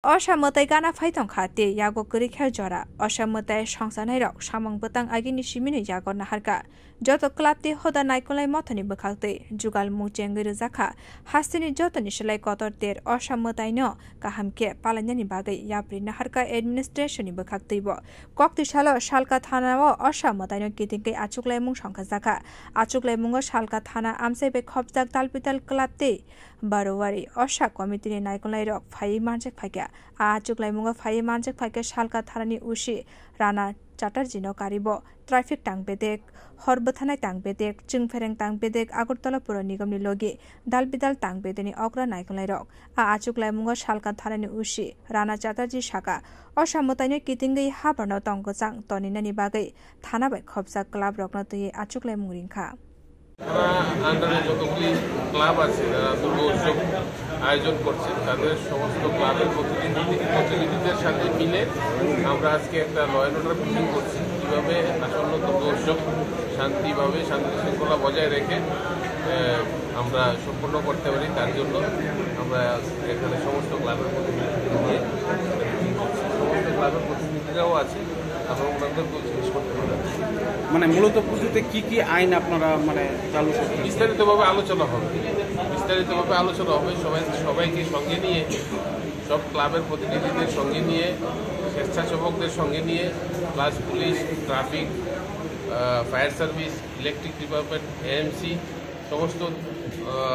असामताय गाना फाइथं खाते यागो करी खेल जरा असामताय संसानाय रक सामंग बतang agini simini yago naharka joto klapti hoda naikolai mothoni bokakte jugal mucheng rojaka hastini jotoni selai kotor ter असामताय no kahamke palainani bagai yapri naharka administration ni bokakte bo kokti salo salka thana o असामताय no kitingke achuklai mung sangka jaka achuklai mungo salka thana amsai be khopjak talpital klapte बारोवारी असा कमिटिनि नायकलाई रक phi मानसेक फाइका आचुकलाई मुंगा phi मानसेक फाइका सालका थारानि उसी Rana Chatterjee no कारिबो traffic टांगबेदेक हरबथानाय टांगबेदेक चिंगफेरें टांगबेदेक Agartala पुर निगमनि लगे दालबिदाल टांगबेदेनि अग्रा नायकलाई रक आचुकलाई मुंगा सालका थारानि उसी राना चैटार्जी शाखा असामतायनि कितिंगै हाबरनो तंगजां तनिनानि बागै थाना बाय खबजा क्लाब रकनो तयै आचुकलाई मुरिंखा আন্ডারে যতগুলি ক্লাব আছে যারা দুর্গ উৎসব আয়োজন করছে তাদের সমস্ত ক্লাবের প্রতিনিধিদের সাথে মিলে আমরা আজকে একটা ল অ্যান্ড অর্ডার মিটিং করছি কীভাবে আসন্ন দুর্গ উৎসব শান্তিভাবে শান্তি শৃঙ্খলা বজায় রেখে আমরা সম্পন্ন করতে পারি তার জন্য আমরা এখানে সমস্ত ক্লাবের প্রতিনিধি নিয়ে সমস্ত ক্লাবের প্রতিনিধিরাও আছে এবং ওনাদেরকেও জিজ্ঞেস করতে পারি মানে মূলত পুজোতে কি কি আইন আপনারা মানে চালু করছেন বিস্তারিতভাবে আলোচনা হবে সবাইকে সঙ্গে নিয়ে সব ক্লাবের প্রতিনিধিদের সঙ্গে নিয়ে স্বেচ্ছাসেবকদের সঙ্গে নিয়ে plus police traffic fire service electric department AMC সমস্ত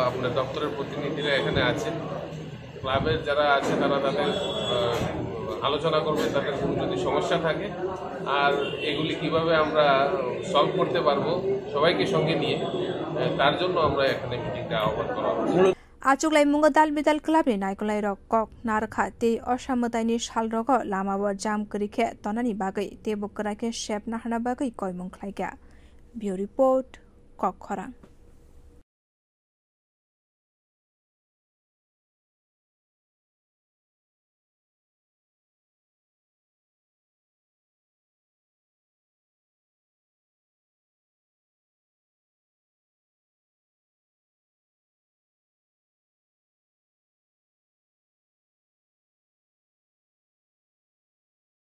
আপনার দপ্তরের প্রতিনিধিরা এখানে আছেন ক্লাবের যারা আছে তারা তাদের আলোচনা করবে তাদের কোনো যদি সমস্যা থাকে আর এগুলি কিভাবে আমরা সলভ করতে পারবো সবাইকে সঙ্গে নিয়ে তার জন্য আমরা এখানে মিটিংটা আহ্বান করা হলো आचुकलाई मुंगो दालबिदाल क्लाबनि नायकलाई रक कक नारखा ते असामतायनि सालरग लामाबो जाम करिखे तनानि बागै ते बकराके शेप नाहना बागै कयमुं खलाइका बिउ रिपोर्ट कक खरां।